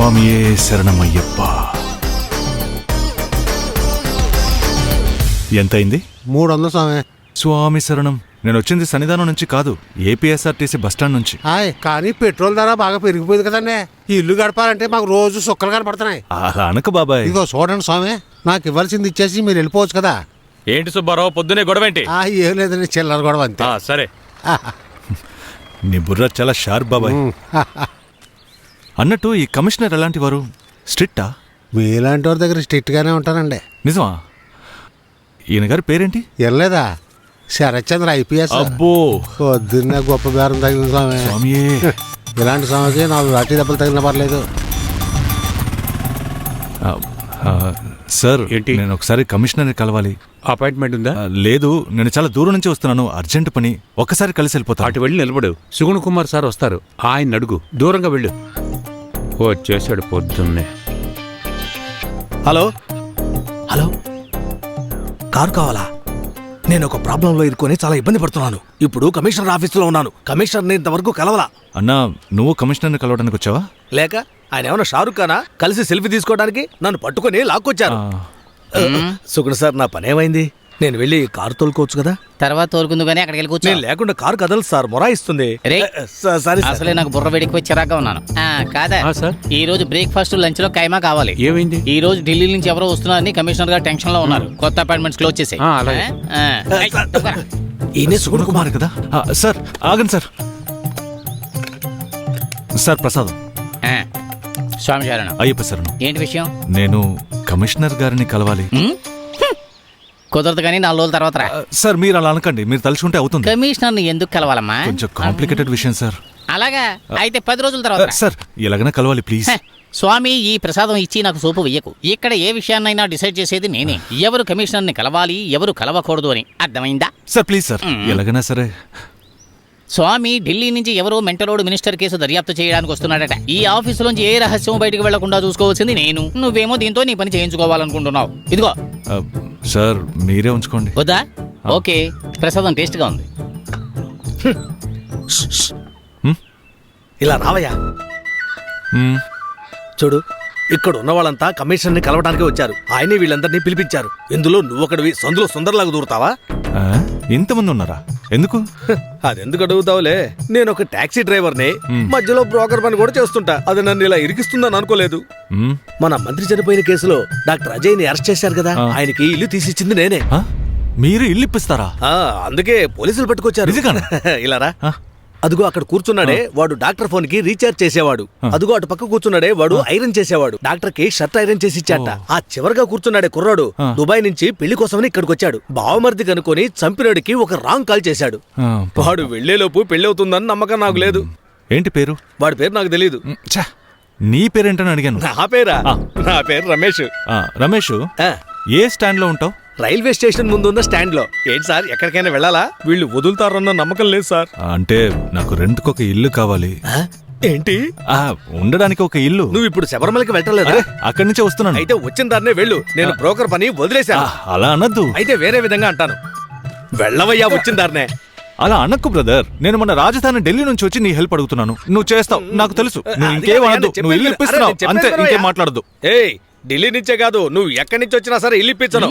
స్వామియే శరణమయ్యప్ప. ఎంతైంది? 300 స్వామి. స్వామి శరణం. నేను వచ్చింది సన్నిధానం నుంచి కాదు, ఏపీఎస్ఆర్టీసీ బస్టాండ్ నుంచి. కానీ పెట్రోల్ ధర బాగా పెరిగిపోయింది కదండి. ఈ ఇల్లు గడపాలంటే మాకు రోజు సుక్కలు కనపడుతున్నాయి. అలా అనక బాబాయ్. ఇదిగో చూడండి స్వామి, నాకు ఇవ్వాల్సింది ఇచ్చేసి మీరు వెళ్ళిపోవచ్చు కదా. ఏంటి సుబ్బారావు పొద్దునే గొడవేంటి? ఏం లేదండి, చిల్లర గొడవ అంతే. సరే. నీ బుర్ర చాలా షార్ప్ బాబాయ్. అన్నట్టు ఈ కమిషనర్ ఎలాంటి వారు? స్ట్రిక్టా? మీలాంటి వారి దగ్గర స్ట్రిక్ట్ గానే ఉంటానండి. నిజమా? ఈయన గారి పేరేంటి? వెళ్ళలేదా? శరత్చంద్ర ఐపీఎస్. అబ్బో, పొద్దున్నే గొప్ప బేరం తగిలింది స్వామి. స్వామియే. ఇలాంటి స్వామికి 4 లాఠీ దెబ్బలు తగిలిన పర్లేదు. సార్ ఏంటి? నేను ఒకసారి కమిషనర్ని కలవాలి. అపాయింట్మెంట్ ఉందా? లేదు, నేను చాలా దూరం నుంచి వస్తున్నాను, అర్జెంట్ పని. ఒక్కసారి కలిసి వెళ్ళిపోతా. అటు వెళ్ళి నిలబడు, సుగుణ్ కుమార్ సార్ వస్తారు, ఆయన అడుగు. దూరంగా వెళ్ళు. వచ్చేసాడు పొద్దున్నే. హలో హలో, కారు కావాలా? నేను ఒక ప్రాబ్లంలో ఇరుకొని చాలా ఇబ్బంది పడుతున్నాను. ఇప్పుడు కమిషనర్ ఆఫీసులో ఉన్నాను. కమిషనర్ని ఇంతవరకు కలవలా. అన్నా, నువ్వు కమిషనర్ని కలవడానికి వచ్చావా? లేక ఆయన ఏమన్నా షారుఖ్ ఖానా? కలిసి సెల్ఫీ తీసుకోవడానికి నన్ను పట్టుకొని లాక్కొచ్చారు. సుగుణ సార్, నా పనేమైంది? నేను వెళ్ళి కారు తోలుకోవచ్చు కదా? తర్వాత తోలుకుందు గానీ అక్కడికి వెళ్ళి కూర్చో. నేను లేకుండా కారు కదలు సార్, మొరాయిస్తుంది. సారీ, అసలే నాకు బుర్ర వేడికి చిరాగ్గా ఉన్నాను. కాదా సార్, ఈ రోజు బ్రేక్ఫాస్ట్ లంచ్ లో కైమా కావాలి. ఏమైంది? ఈ రోజు ఢిల్లీ నుంచి ఎవరో వస్తున్నారని కమిషనర్ గారు టెన్షన్ లో ఉన్నారు. కొత్త అపాయింట్మెంట్స్ క్లోజ్ చేసి. అలాగే. ఈయనే సుగుణ కుమార్ కదా? సార్ ఆగండి సార్. సార్ ప్రసాదం. స్వామి శరణం. అయ్యప్ప శరణం. ఏంటి విషయం? నేను కమిషనర్ గారిని కలవాలి. కుదరదు కానీ 4 రోజుల తర్వాత రా. సార్ మీరు అలా అనకండి, మీరు తలుచుకుంటే అవుతుంది. కమిషనర్ ని ఎందుకు కలవాలమ్మా? కొంచెం కాంప్లికేటెడ్ విషయం సార్. అలాగా అయితే 10 రోజుల తర్వాత రా. సార్ ఎలాగైనా కలవాలి ప్లీజ్. స్వామి, ఈ ప్రసాదం ఇచ్చి నాకు సోపు వెయ్యకు. ఇక్కడ ఏ విషయాన్నైనా డిసైడ్ చేసేది నేనే. ఎవరు కమిషనర్ ని కలవాలి, ఎవరు కలవకూడదు అని. అర్థమైందా? సార్ ప్లీజ్ సార్, ఎలాగైనా సరే. స్వామి, ఢిల్లీ నుంచి ఎవరో మెంటలోడు మినిస్టర్ కేసు దర్యాప్తు చేయడానికి వస్తున్నాడట. ఈ ఆఫీసులోంచి ఏ రహస్యం బయటకు వెళ్లకుండా చూసుకోవాల్సింది నేను. నువ్వేమో దీంతో నీ పని చేయించుకోవాలనుకుంటున్నావు. ఇదిగో సార్, మీరే ఉంచుకోండి. వద్దా? ఓకే, ప్రసాదం టేస్ట్ గా ఉంది. ఇలా రావయ్యా. చూడు, ఇక్కడ ఉన్న వాళ్ళంతా కమిషనర్ ని కలవడానికి వచ్చారు. ఆయనే వీళ్ళందరినీ పిలిపించారు. ఇందులో నువ్వొకడివి సందులో సుందరలాగా దూరుతావా? ఇంతమంది ఉన్నారా? ఎందుకు? అదెందుకు అడుగుతావులే. నేను ఒక టాక్సీ డ్రైవర్ని, మధ్యలో బ్రోకర్ పని కూడా చేస్తుంటా. అది నన్ను ఇలా ఇరికిస్తుందని అనుకోలేదు. మన మంత్రి చనిపోయిన కేసులో డాక్టర్ అజయ్ ని అరెస్ట్ చేశారు కదా, ఆయనకి ఇల్లు తీసిచ్చింది నేనే. మీరు ఇల్లు ఇప్పిస్తారా? అందుకే పోలీసులు పట్టుకొచ్చారు. ఇలా రా. అదుగో అక్కడ కూర్చున్నాడే వాడు డాక్టర్ ఫోన్ కి రీఛార్జ్ చేసేవాడు. అదుగో అటు పక్క కూర్చున్నాడే వాడు ఐరన్ చేసేవాడు. డాక్టర్ కి షర్ట్ ఐరన్ చేసి ఇచ్చాట. ఆ చివరిగా కూర్చున్నాడే కుర్రాడు దుబాయ్ నుంచి పెళ్లి కోసమని ఇక్కడికి వచ్చాడు. బావమర్ది కనుకొని చంపినోడికి ఒక రాంగ్ కాల్ చేశాడు. వాడు వెళ్లేలోపు పెళ్లి అవుతుందని నమ్మకం నాకు లేదు. ఏంటి పేరు? వాడి పేరు నాకు తెలీదు. నీ పేరేంటని అడిగాను. నా పేరా? నా పేరు రమేష్. రమేష్, ఏ స్టాండ్ లో ఉంటావు? రైల్వే స్టేషన్ ముందున్న స్టాండ్ లో. ఏంటి సార్, ఎక్కడికైనా వెళ్ళాలా? వీళ్ళు వదులుతారన్న నమ్మకం లేదు సార్. అంటే నాకు రెంట్కి ఒక ఇల్లు కావాలి. ఏంటి? ఉండడానికి ఒక ఇల్లు. నువ్వు ఇప్పుడు శబరిమలకి వెళ్ళలేదా? అక్కడి నుంచే వస్తున్నాను. అయితే వచ్చిన దాన్నే వెళ్ళు. నేను బ్రోకర్ పని వదిలేశాను. అలా అనద్దు. అయితే వేరే విధంగా అంటాను. వెళ్ళవయ్యా వచ్చిన దాన్నే. అలా అనక్కు బ్రదర్. నేను మన రాజధాని ఢిల్లీ నుంచి వచ్చి నీ హెల్ప్ అడుగుతున్నాను. నువ్వు చేస్తావు నాకు తెలుసు. నువ్వు ఇంకేం అనద్దు. నువ్వు ఇల్లు ఇప్పిస్తున్నావు అంతే, ఇంకేం మాట్లాడద్దు. ఏయ్, ఢిల్లీ నుంచే కాదు, నువ్వు ఎక్కడి నుంచి వచ్చినా సరే ఇల్లు ఇప్పించను.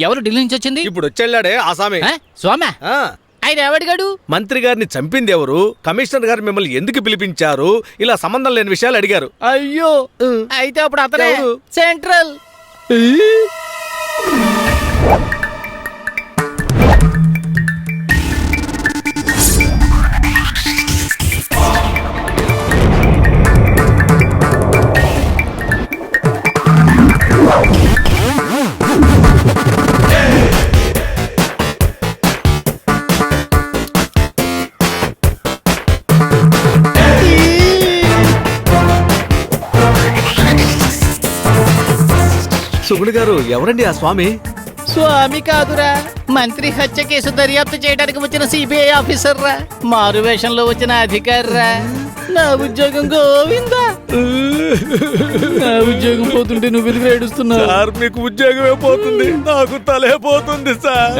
ఎవరు ఢిల్లీ నుంచి వచ్చింది? ఇప్పుడు వచ్చేళ్ళాడే ఆసామి. స్వామి, ఆయన ఎవడిగాడు? మంత్రి గారిని చంపింది ఎవరు, కమిషనర్ గారు మిమ్మల్ని ఎందుకు పిలిపించారు, ఇలా సంబంధం లేని విషయాలు అడిగారు. అయ్యో, అయితే అప్పుడు అతనే సెంట్రల్. సుగుణ్ గారు, ఎవరండి ఆ స్వామి? స్వామి కాదురా, మంత్రి హత్య కేసు దర్యాప్తు చేయడానికి వచ్చిన సిబిఐ ఆఫీసర్ రా. మారు వేషంలో వచ్చిన అధికారి రా. నా ఉద్యోగం గోవిందా. నా ఉద్యోగం పోతుంటే నువ్వు ఎందుకు ఏడుస్తున్నావు? సార్, మీకు ఉద్యోగమే పోతుంది, నాకు తలే పోతుంది సార్.